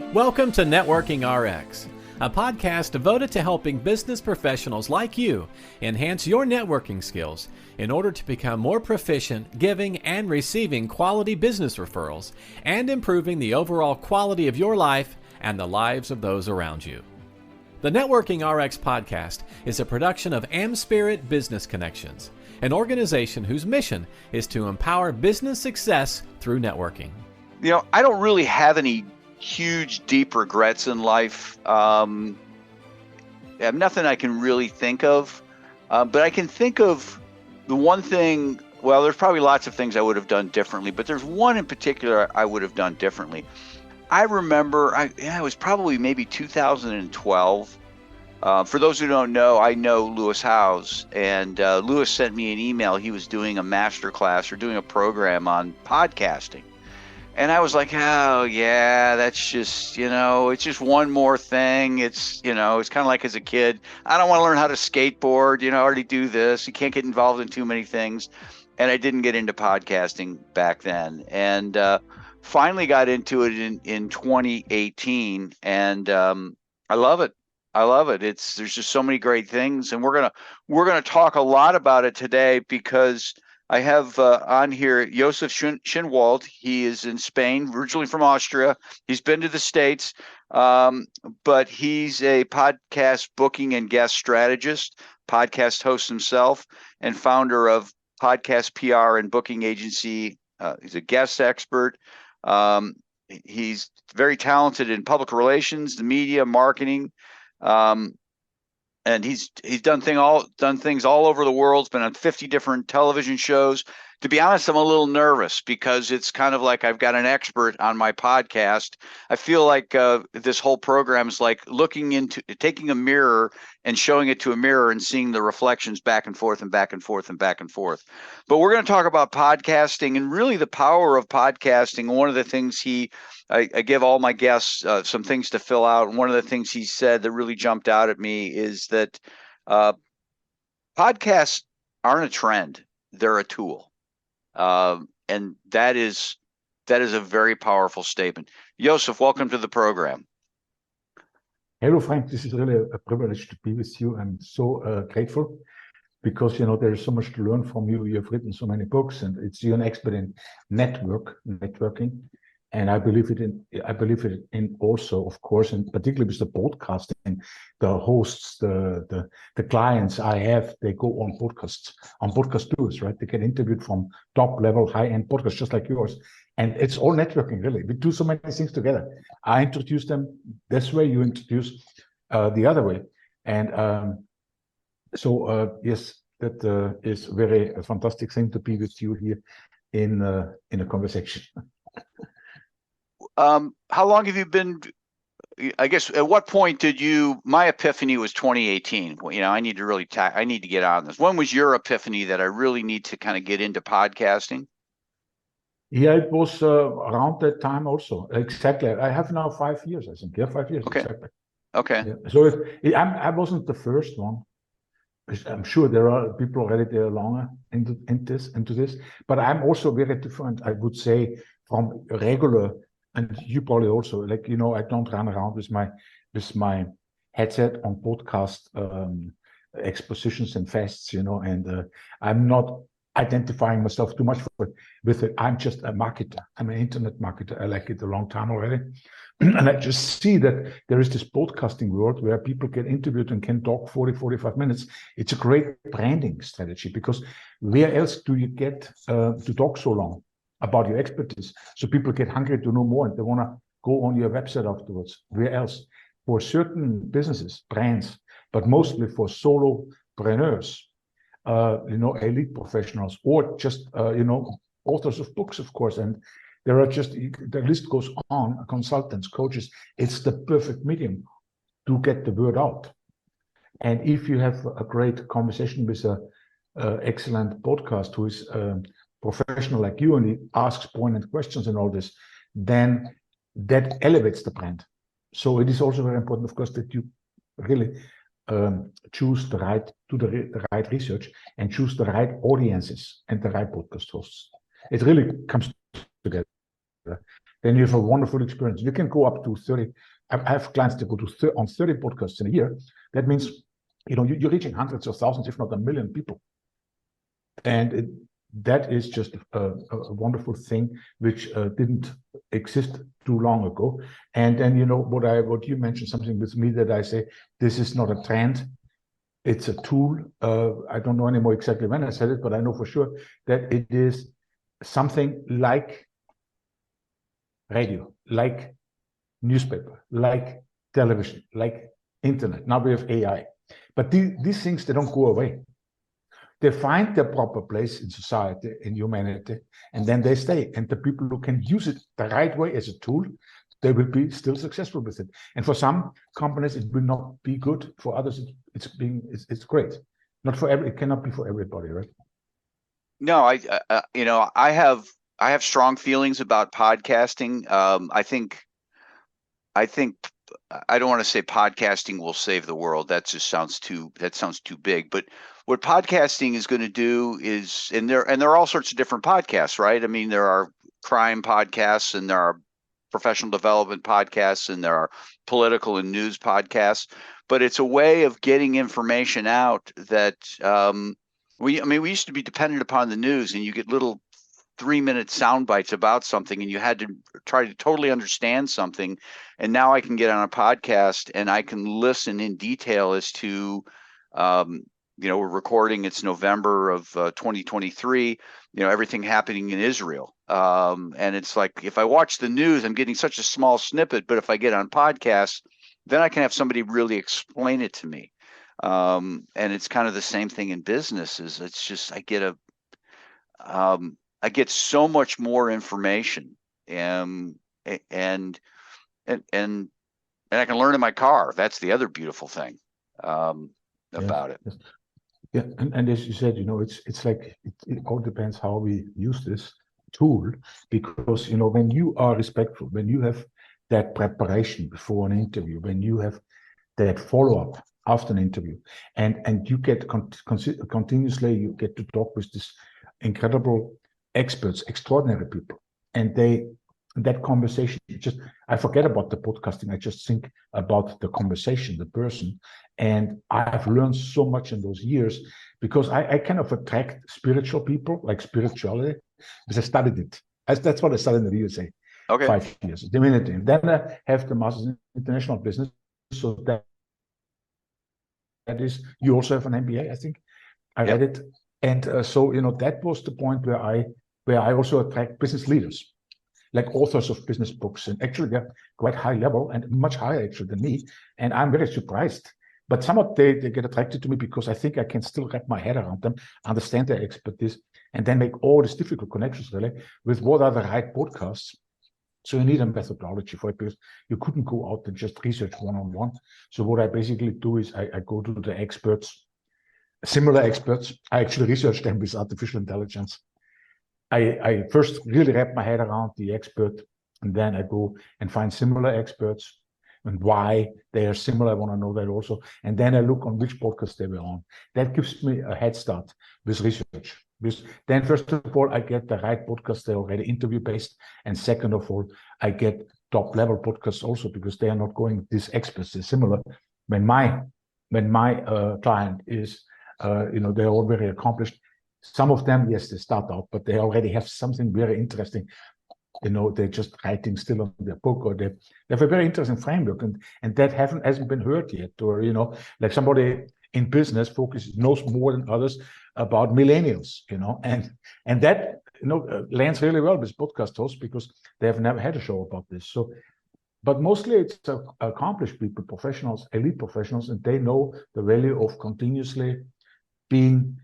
Welcome to Networking RX, a podcast devoted to helping business professionals like you enhance your networking skills in order to become more proficient giving and receiving quality business referrals and improving the overall quality of your life and the lives of those around you. The Networking RX podcast is a production of AmSpirit Business Connections, an organization whose mission is to empower business success through networking. You know, I don't really have any huge, deep regrets in life. I have nothing I can really think of, but I can think of the one thing. Well, there's probably lots of things I would have done differently, but there's one in particular I would have done differently. I remember, it was probably maybe 2012. For those who don't know, I know Lewis Howes, and Lewis sent me an email. He was doing a master class or doing a program on podcasting. And I was like, oh, yeah, that's just, it's just one more thing. It's kind of like as a kid, I don't want to learn how to skateboard. I already do this. You can't get involved in too many things. And I didn't get into podcasting back then. And finally got into it in 2018. And I love it. I love it. There's just so many great things. And we're gonna talk a lot about it today because I have on here Josef Schinwald. He is in Spain, originally from Austria. He's been to the States, but he's a podcast booking and guest strategist, podcast host himself, and founder of Podcast PR and Booking Agency. He's a guest expert. He's very talented in public relations, the media, marketing. And he's done things all over the world. He's been on 50 different television shows. To be honest, I'm a little nervous because it's kind of like I've got an expert on my podcast. I feel like this whole program is like taking a mirror and showing it to a mirror and seeing the reflections back and forth and back and forth and back and forth. But we're going to talk about podcasting and really the power of podcasting. One of the things I give all my guests some things to fill out. And one of the things he said that really jumped out at me is that podcasts aren't a trend. They're a tool. And that is a very powerful statement. Josef, welcome to the program. Hello, Frank. This is really a privilege to be with you. I'm so grateful because, there's so much to learn from you. You've written so many books and you're an expert in networking. And I believe it in also, of course, and particularly with the podcasting, the hosts, the clients I have, they go on podcast tours, right? They get interviewed from top level, high end podcasts, just like yours. And it's all networking, really. We do so many things together. I introduce them this way, you introduce the other way. And yes, that is a fantastic thing to be with you here in a conversation. How long have you been, I guess, at what point my epiphany was 2018. I need to get on this. When was your epiphany that I really need to kind of get into podcasting? Yeah, it was around that time also. Exactly. I have now 5 years, I think. Yeah, 5 years. Okay. Exactly. Okay. Yeah. So I wasn't the first one. I'm sure there are people already there longer into this, but I'm also very different, I would say, from regular. And you probably also, I don't run around with my headset on podcast expositions and fests, and I'm not identifying myself too much with it. I'm just a marketer. I'm an internet marketer. I like it a long time already. And I just see that there is this podcasting world where people get interviewed and can talk 40, 45 minutes. It's a great branding strategy because where else do you get to talk so long about your expertise? So people get hungry to know more and they want to go on your website afterwards. Where else? For certain businesses, brands, but mostly for solopreneurs, elite professionals, or just, authors of books, of course. And there are the list goes on, consultants, coaches. It's the perfect medium to get the word out. And if you have a great conversation with an excellent podcast who is professional like you and he asks pointed questions and all this, then that elevates the brand. So it is also very important, of course, that you really choose the right research and choose the right audiences and the right podcast hosts. It really comes together. then you have a wonderful experience. You can go up to 30. I have clients that go to on 30 podcasts in a year. That means, you're reaching hundreds of thousands, if not a million people. And that is just a wonderful thing, which didn't exist too long ago. And then, what you mentioned, something with me that I say, this is not a trend. It's a tool. I don't know anymore exactly when I said it, but I know for sure that it is something like radio, like newspaper, like television, like internet. Now we have AI. But these things, they don't go away. They find their proper place in society, in humanity, and then they stay. And the people who can use it the right way as a tool, they will be still successful with it. And for some companies, it will not be good. For others, it's great. Not for it cannot be for everybody, right? No, I have strong feelings about podcasting. I think I don't want to say podcasting will save the world. That sounds too big. But what podcasting is going to do is, and there are all sorts of different podcasts, right? I mean, there are crime podcasts, and there are professional development podcasts, and there are political and news podcasts. But it's a way of getting information out that we used to be dependent upon the news, and you get little 3-minute sound bites about something, and you had to try to totally understand something. And now I can get on a podcast and I can listen in detail as to, we're recording, it's November of 2023, everything happening in Israel. And it's like, if I watch the news, I'm getting such a small snippet, but if I get on podcasts, then I can have somebody really explain it to me. And it's kind of the same thing in businesses. It's just, I get so much more information, and I can learn in my car. That's the other beautiful thing about it. Yes. Yeah, and as you said, it's like it all depends how we use this tool, because when you are respectful, when you have that preparation before an interview, when you have that follow-up after an interview, and you get continuously, you get to talk with this incredible experts, extraordinary people, and that conversation, I forget about the podcasting. I just think about the conversation, the person, and I've learned so much in those years, because I kind of attract spiritual people, like spirituality, because I studied it. That's what I studied in the USA. Okay. 5 years, divinity. Then I have the master's in international business, so that is, you also have an MBA, I think. I read it, and so that was the point where I also attract business leaders, like authors of business books, and actually they're quite high level and much higher actually than me, and I'm very surprised. But somewhat they get attracted to me because I think I can still wrap my head around them, understand their expertise, and then make all these difficult connections really with what are the right podcasts. So you need a methodology for it, because you couldn't go out and just research one-on-one. So what I basically do is I go to the experts, similar experts. I actually research them with artificial intelligence. I first really wrap my head around the expert, and then I go and find similar experts and why they are similar. I want to know that also. And then I look on which podcast they were on. That gives me a head start with research. Because then, first of all, I get the right podcast. They're already interview-based. And second of all, I get top-level podcasts also, because they are not going, these experts, they're similar. When my client is, they're all very accomplished. Some of them, yes, they start out, but they already have something very interesting. They're just writing still on their book, or they have a very interesting framework, and that hasn't been heard yet. Or, like somebody in business knows more than others about millennials, and that, lands really well with podcast hosts, because they have never had a show about this. So, but mostly it's accomplished people, professionals, elite professionals, and they know the value of continuously being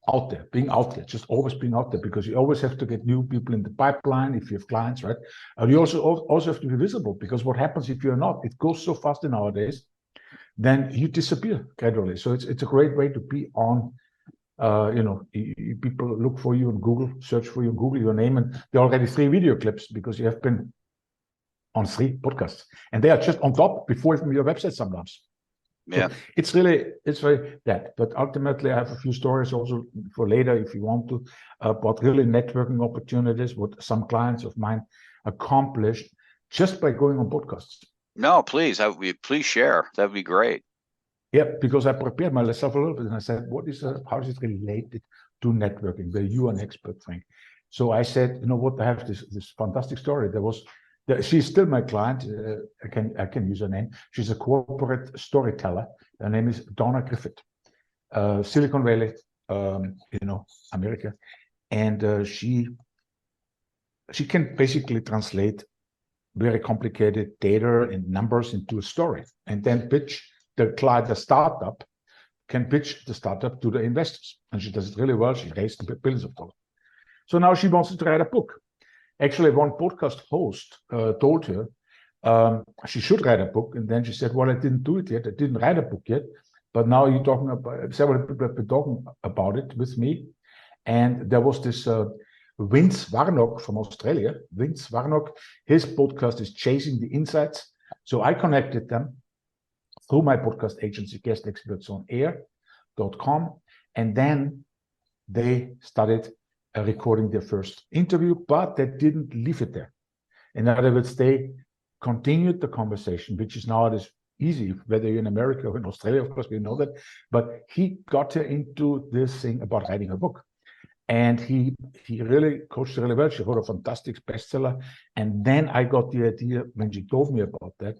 out there, just always being out there, because you always have to get new people in the pipeline if you have clients, right? And you also have to be visible, because what happens if you're not? It goes so fast nowadays, then you disappear gradually. So it's a great way to be on. People look for you on Google, search for you on Google, your name, and there are already 3 video clips because you have been on 3 podcasts, and they are just on top before even your website sometimes. Yeah, so it's very that. But ultimately, I have a few stories also for later if you want to, about really networking opportunities. What some clients of mine accomplished just by going on podcasts. No, please, please share. That would be great. Yeah, because I prepared myself a little bit and I said, how is it related to networking, where you are an expert, Frank? So I said, you know what, I have this fantastic story. She's still my client. I can use her name. She's a corporate storyteller. Her name is Donna Griffith, Silicon Valley, America. And she can basically translate very complicated data and numbers into a story, and then pitch the client, the startup, can pitch the startup to the investors. And she does it really well. She raised billions of dollars. So now she wants to write a book. Actually, one podcast host told her she should write a book. And then she said, well, I didn't do it yet. I didn't write a book yet. But now you're talking about, several people have been talking about it with me. And there was this Vince Warnock from Australia. Vince Warnock, his podcast is Chasing the Insights. So I connected them through my podcast agency, guestexpertsonair.com. And then they started recording their first interview, but they didn't leave it there. In other words, they continued the conversation, which is nowadays easy, whether you're in America or in Australia, of course, we know that. But he got her into this thing about writing a book. And he really coached her really well. She wrote a fantastic bestseller. And then I got the idea when she told me about that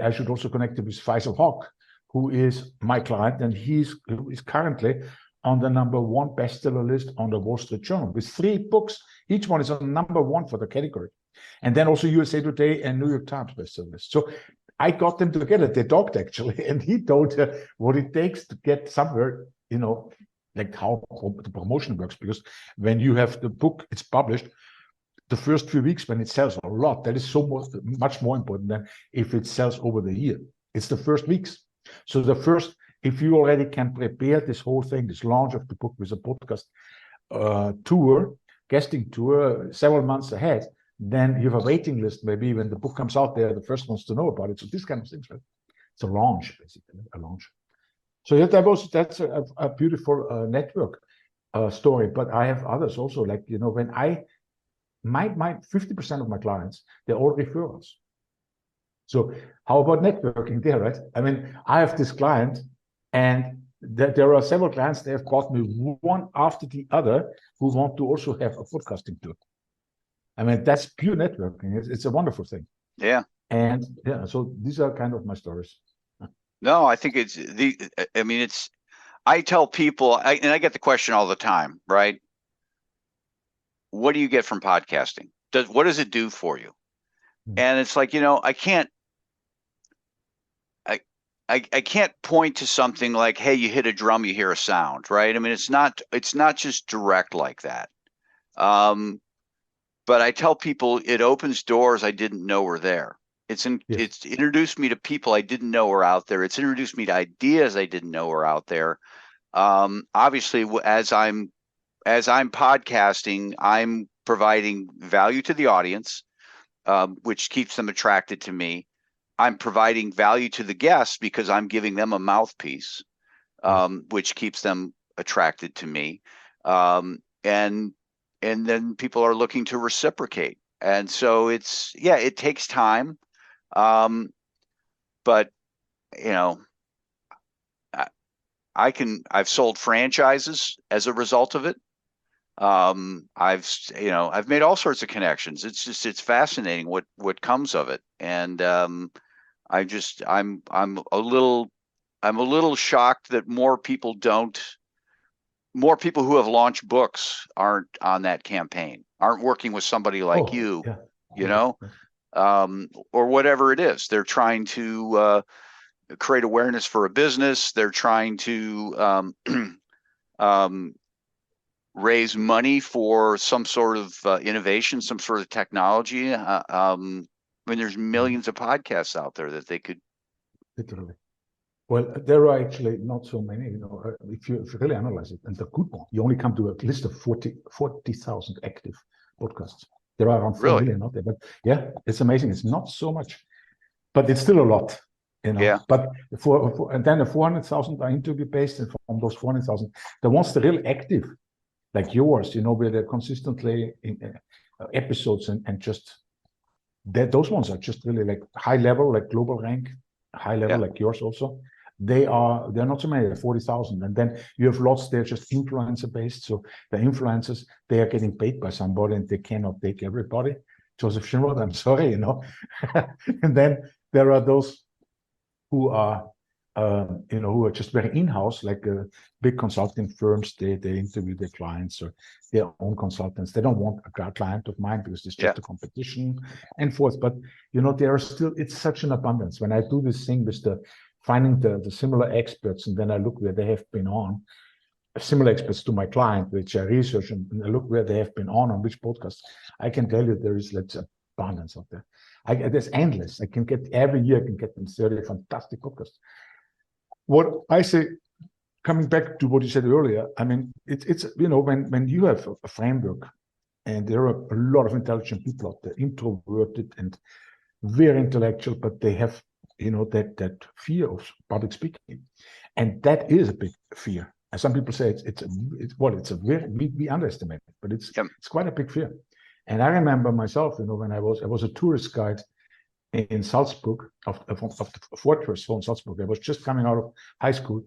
I should also connect it with Faisal Haq, who is my client, and who is currently on the #1 bestseller list on the Wall Street Journal with 3 books. Each one is on #1 for the category. And then also USA Today and New York Times bestseller list. So I got them together. They talked actually, and he told her what it takes to get somewhere, like how the promotion works. Because when you have the book, it's published, the first few weeks when it sells a lot, that is so much more important than if it sells over the year. It's the first weeks. So if you already can prepare this whole thing, this launch of the book with a podcast guesting tour, several months ahead, then you have a waiting list. Maybe when the book comes out, they're the first ones to know about it. So this kind of things, right? It's a launch, basically, a launch. So yeah, that's a beautiful network story. But I have others also, like, when my 50% of my clients, they're all referrals. So how about networking there, right? I mean, I have this client, and there are several clients, they have bought me one after the other who want to also have a podcasting tour. I mean, that's pure networking. It's a wonderful thing. Yeah. And yeah, so these are kind of my stories. No, I think I tell people, and I get the question all the time, right? What do you get from podcasting? What does it do for you? And it's like, I can't point to something like, hey, you hit a drum, you hear a sound, right? I mean, it's not just direct like that. But I tell people it opens doors I didn't know were there. It's introduced me to people I didn't know were out there. It's introduced me to ideas I didn't know were out there. Obviously, as I'm podcasting, I'm providing value to the audience, which keeps them attracted to me. I'm providing value to the guests because I'm giving them a mouthpiece, which keeps them attracted to me. And then people are looking to reciprocate. And so it takes time. But I've sold franchises as a result of it. I've made all sorts of connections. It's fascinating what comes of it. And I'm a little shocked that more people who have launched books aren't on that campaign, aren't working with somebody like you, or whatever it is. They're trying to create awareness for a business. They're trying to raise money for some sort of innovation, some sort of technology. There's millions of podcasts out there that they could. Literally. Well, there are actually not so many, if you really analyze it, and the good one, you only come to a list of 40,000 active podcasts. There are around 4 million out there, but yeah, it's amazing. It's not so much, but it's still a lot, Yeah. But and then the 400,000 are interview based, and from those 400,000, the ones that are really active, like yours, where they're consistently episodes and just those ones are just really like high level, like global rank, high level like yours also. They're not so many, 40,000. And then you have lots, they're just influencer based. So the influencers, they are getting paid by somebody and they cannot take everybody. Joseph Schindler, I'm sorry, you know. And then there are those who are, who are just very in-house, like big consulting firms. They interview their clients or their own consultants. They don't want a client of mine because it's just a competition and forth. But there are still, it's such an abundance. When I do this thing with finding the similar experts, and then I look where they have been on, similar experts to my client, which I research and I look where they have been on which podcasts. I can tell you there is abundance out there. There's endless. I can get every year. I can get them 30 fantastic podcasts. What I say, coming back to what you said earlier, I mean, it's when you have a framework, and there are a lot of intelligent people out there, introverted and very intellectual, but they have that fear of public speaking, and that is a big fear. And some people say it's a very, we underestimate it, but it's quite a big fear. And I remember myself, when I was a tourist guide in Salzburg, of the fortress in Salzburg. I was just coming out of high school,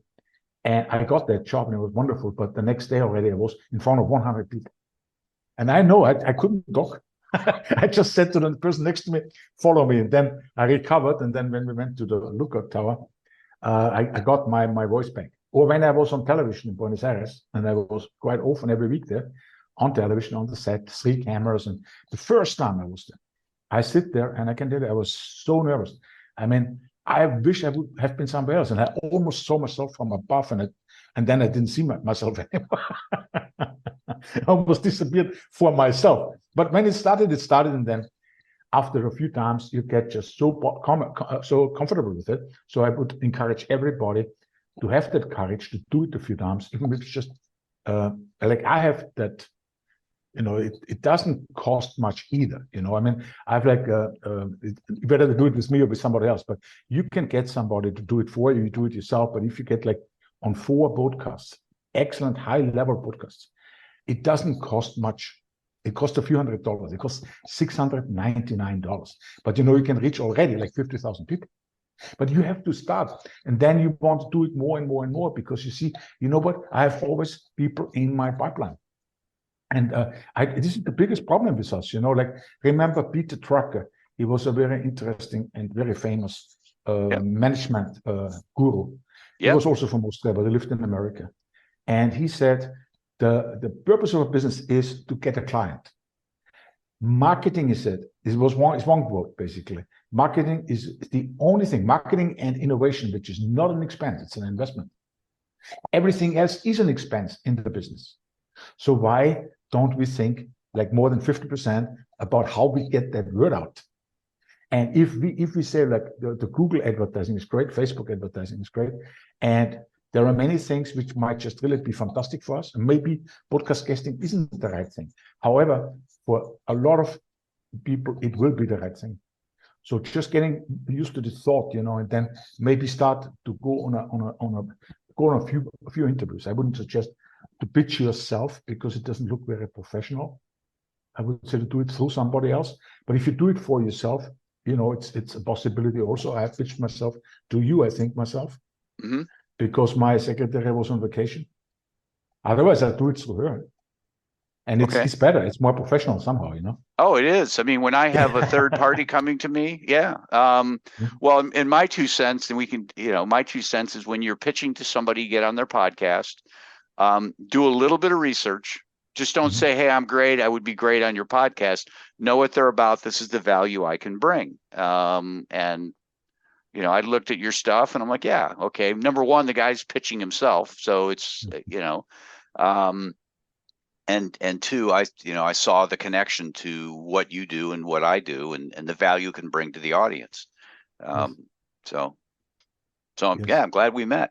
and I got that job, and it was wonderful. But the next day already, I was in front of 100 people, and I know I couldn't talk. I just said to the person next to me, "Follow me." And then I recovered. And then when we went to the lookout tower, I got my voice back. Or when I was on television in Buenos Aires, and I was quite often every week there on television, on the set, 3 cameras. And the first time I was there, I sit there, and I can tell you, I was so nervous. I mean, I wish I would have been somewhere else. And I almost saw myself from above, and then I didn't see myself anymore. I almost disappeared for myself. But when it started, and then after a few times, you get just so comfortable with it. So I would encourage everybody to have that courage to do it a few times, even if it's just like I have that. It doesn't cost much either. I mean, I've you better do it with me or with somebody else, but you can get somebody to do it for you. You do it yourself. But if you get on 4 podcasts, excellent high-level podcasts, it doesn't cost much. It costs a few $100s. It costs $699. But you can reach already 50,000 people. But you have to start, and then you want to do it more and more and more, because you see, what? I have always people in my pipeline. And this is the biggest problem with us, remember Peter Drucker? He was a very interesting and very famous management guru. He was also from Australia, but he lived in America. And he said, the purpose of a business is to get a client. Marketing, he said, is one quote, basically. Marketing is the only thing, marketing and innovation, which is not an expense, it's an investment. Everything else is an expense in the business. So why don't we think more than 50% about how we get that word out? And if we say the Google advertising is great, Facebook advertising is great, and there are many things which might just really be fantastic for us, and maybe podcast guesting isn't the right thing. However, for a lot of people, it will be the right thing. So just getting used to the thought, and then maybe start to go on a few interviews. I wouldn't suggest to pitch yourself, because it doesn't look very professional. I would say to do it through somebody else. But if you do it for yourself, it's a possibility also. I have pitched myself to you, I think, myself, because my secretary was on vacation. Otherwise, I do it through her. And it's better. It's more professional somehow, Oh, it is. I mean, when I have a third party coming to me, well, in my 2 cents, and we can, my 2 cents is when you're pitching to somebody, get on their podcast, do a little bit of research. Just don't say, "Hey, I'm great. I would be great on your podcast." Know what they're about. This is the value I can bring. And I looked at your stuff, and I'm like, yeah, okay. Number one, the guy's pitching himself, so it's and 2, I saw the connection to what you do and what I do, and the value can bring to the audience. So I'm glad we met.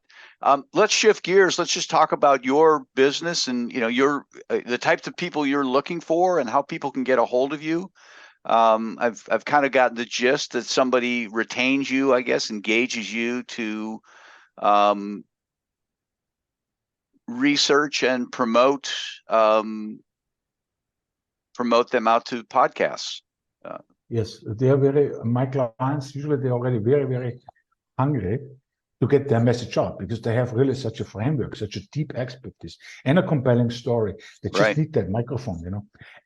Let's shift gears. Let's just talk about your business and your the types of people you're looking for and how people can get a hold of you. I've kind of gotten the gist that somebody retains you, I guess, engages you to research and promote promote them out to podcasts. Yes, they are my clients, usually they're already very, very hungry to get their message out because they have really such a framework, such a deep expertise and a compelling story. They just need that microphone,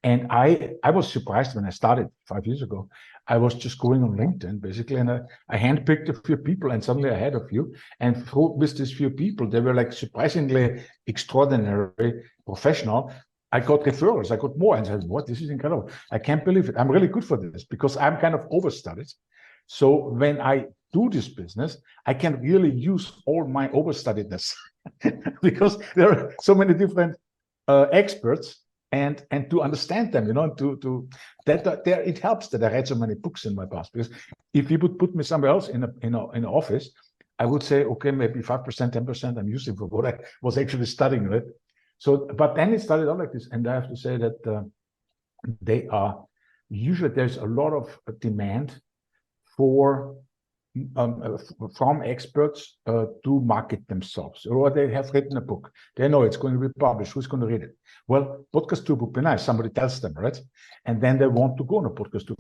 And I was surprised when I started 5 years ago. I was just going on LinkedIn basically, and I handpicked a few people, and suddenly I had a few. And with these few people, they were like surprisingly extraordinary, professional. I got referrals, I got more, and I said, "What? This is incredible! I can't believe it. I'm really good for this because I'm kind of overstudied. So when I do this business, I can really use all my overstudiedness because there are so many different experts, and to understand them, it helps that I read so many books in my past. Because if you would put me somewhere else in an office, I would say, okay, maybe 5%, 10% I'm using for what I was actually studying, right? So, but then it started out like this, and I have to say that usually there's a lot of demand from experts to market themselves, or they have written a book. They know it's going to be published. Who's going to read it? Well, podcast tour would be nice. Somebody tells them, right? And then they want to go on a podcast tour.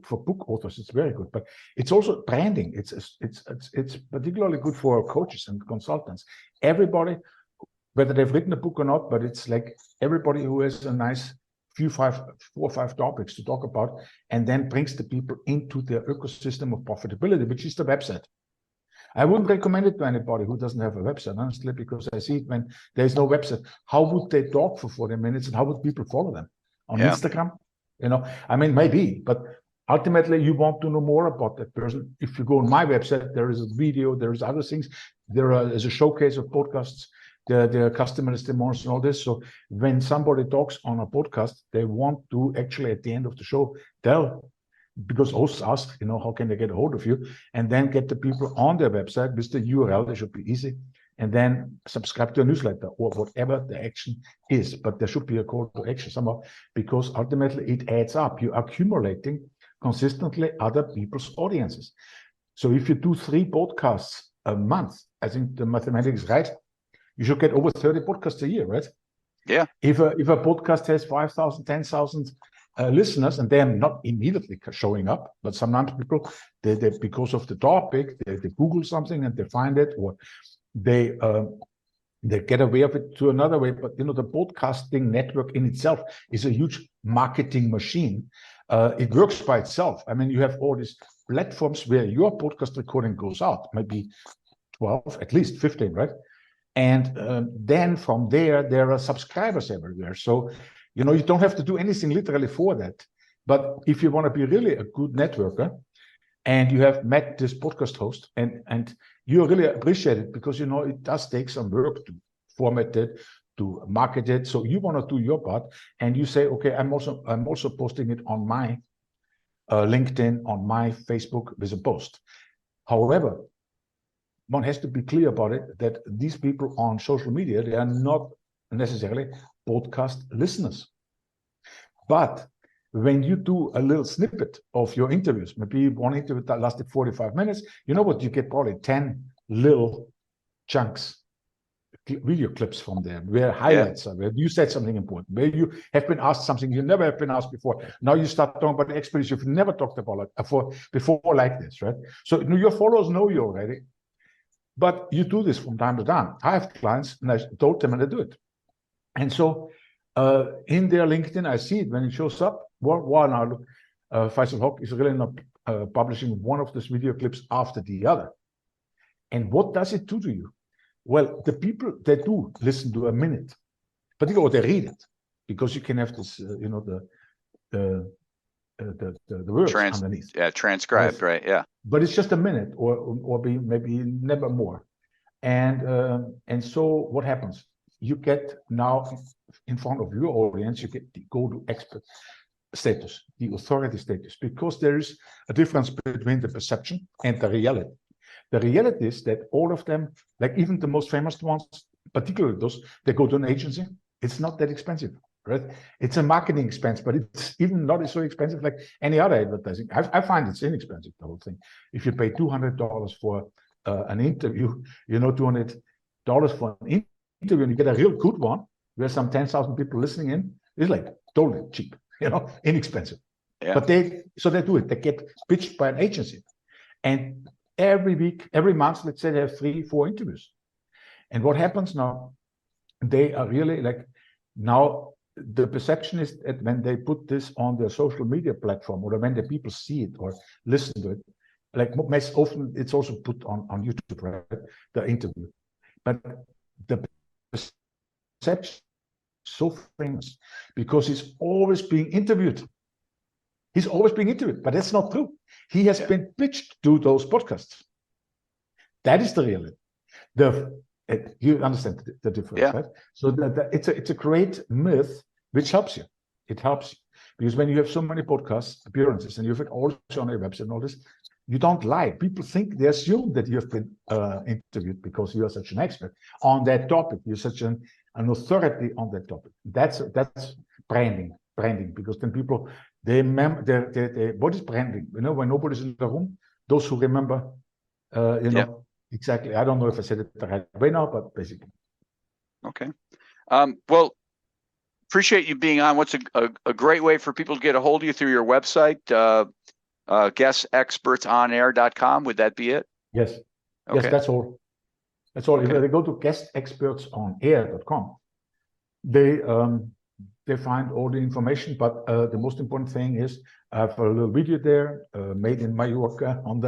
For book authors, it's very good. But it's also branding. It's particularly good for coaches and consultants. Everybody, whether they've written a book or not, but it's like everybody who has a nice 4 or 5 topics to talk about, and then brings the people into their ecosystem of profitability, which is the website. I wouldn't recommend it to anybody who doesn't have a website, honestly, because I see it when there's no website. How would they talk for 40 minutes, and how would people follow them? On Instagram? I mean, maybe, but ultimately you want to know more about that person. If you go on my website, there is a video, there is other things. There is a showcase of podcasts. The customer testimonials and all this. So when somebody talks on a podcast, they want to actually at the end of the show tell, because hosts ask, how can they get a hold of you, and then get the people on their website with the URL. They should be easy, and then subscribe to a newsletter or whatever the action is. But there should be a call to action somehow, because ultimately it adds up. You're accumulating consistently other people's audiences. So if you do 3 podcasts a month, I think the mathematics is right. You should get over 30 podcasts a year, right? Yeah. If a podcast has 5,000, 10,000 listeners, and they are not immediately showing up, but sometimes people, they because of the topic, they Google something and they find it, or they get away of it to another way. But the podcasting network in itself is a huge marketing machine. It works by itself. I mean, you have all these platforms where your podcast recording goes out, maybe 12, at least 15, right? And then from there are subscribers everywhere. So, you don't have to do anything literally for that. But if you want to be really a good networker, and you have met this podcast host, and you really appreciate it, because, it does take some work to format it, to market it. So you want to do your part, and you say, okay, I'm also posting it on my LinkedIn, on my Facebook with a post. However, one has to be clear about it, that these people on social media, they are not necessarily podcast listeners. But when you do a little snippet of your interviews, maybe one interview that lasted 45 minutes, you know what? You get probably 10 little chunks, video clips from there, where highlights are, where you said something important, where you have been asked something you never have been asked before. Now you start talking about the expertise you've never talked about before like this, right? So your followers know you already. But you do this from time to time. I have clients, and I told them, and they do it. And so in their LinkedIn, I see it when it shows up. Well, now look, Faisal Haq is really not publishing one of these video clips after the other. And what does it do to you? Well, the people, they do listen to a minute, particularly they read it, because you can have this, the words underneath. Yeah, transcribed, right? Yeah. But it's just a minute, or maybe never more. And so what happens? You get now in front of your audience, you get the go-to expert status, the authority status, because there is a difference between the perception and the reality. The reality is that all of them, like even the most famous ones, particularly those, they go to an agency. It's not that expensive, right? It's a marketing expense, but it's even not so expensive like any other advertising. I find it's inexpensive, the whole thing. If you pay $200 for an interview, $200 for an interview, and you get a real good one, where some 10,000 people listening in, it's like totally cheap. inexpensive. Yeah. But they do it. They get pitched by an agency. And every week, every month, let's say they have 3-4 interviews. And what happens now, they are really like, now the perception is that when they put this on their social media platform, or when the people see it or listen to it, like most often it's also put on YouTube, right? The interview. But the perception is so famous because he's always being interviewed. He's always being interviewed, but that's not true. He has been pitched to those podcasts. That is the reality. You understand the difference, right? So it's a great myth which helps you. It helps you because when you have so many podcast appearances and you have it also on your website and all this, you don't lie. People think, they assume that you have been interviewed because you are such an expert on that topic. You're such an authority on that topic. That's branding, because then people, they remember what is branding? When nobody's in the room, those who remember, exactly. I don't know if I said it the right way now, but basically. Okay. Well, appreciate you being on. What's a great way for people to get a hold of you through your website? guestexpertsonair.com. Would that be it? Yes. Okay. Yes, that's all. That's all. Okay. If they go to guestexpertsonair.com, they find all the information. But the most important thing is I have a little video there made in Mallorca on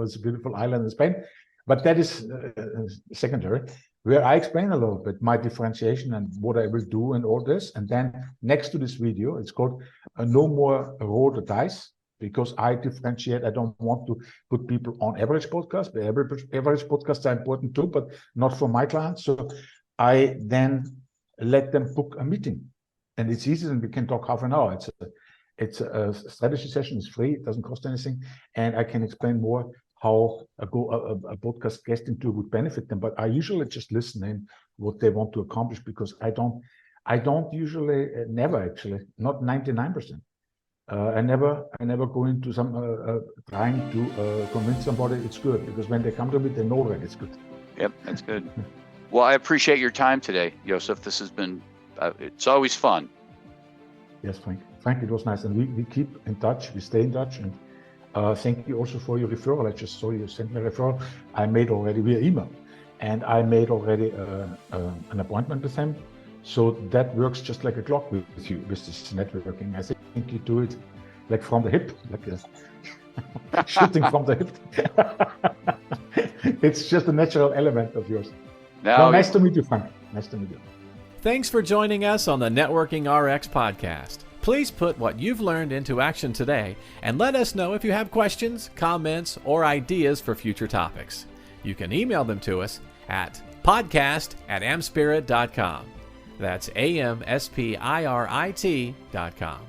it's a beautiful island in Spain. But that is secondary, where I explain a little bit my differentiation and what I will do and all this. And then next to this video, it's called No More Roll the Dice, because I differentiate. I don't want to put people on average podcasts. The average podcasts are important too, but not for my clients. So I then let them book a meeting. And it's easy, and we can talk half an hour. It's a strategy session. It's free. It doesn't cost anything. And I can explain more how a podcast guest interview would benefit them. But I usually just listen in what they want to accomplish, because I don't usually, never actually, not 99%. I never go into some trying to convince somebody it's good, because when they come to me, they know that it's good. Yep, that's good. Well, I appreciate your time today, Josef. This has been, it's always fun. Yes, Frank, it was nice. And we keep in touch, we stay in touch. And thank you also for your referral. I just saw you sent me a referral. I made already via email, and I made already an appointment with him. So that works just like a clock with you, with this networking. I think you do it like from the hip, like shooting from the hip. It's just a natural element of yours. Well, nice to meet you, Frank. Nice to meet you. Thanks for joining us on the Networking RX podcast. Please put what you've learned into action today, and let us know if you have questions, comments, or ideas for future topics. You can email them to us at podcast@amspirit.com. That's AmSpirit.com.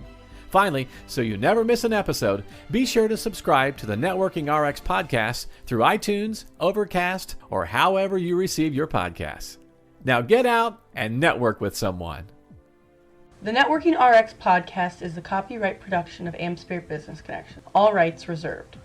Finally, so you never miss an episode, be sure to subscribe to the Networking RX podcast through iTunes, Overcast, or however you receive your podcasts. Now get out and network with someone. The Networking RX podcast is the copyright production of AmSpirit Business Connection. All rights reserved.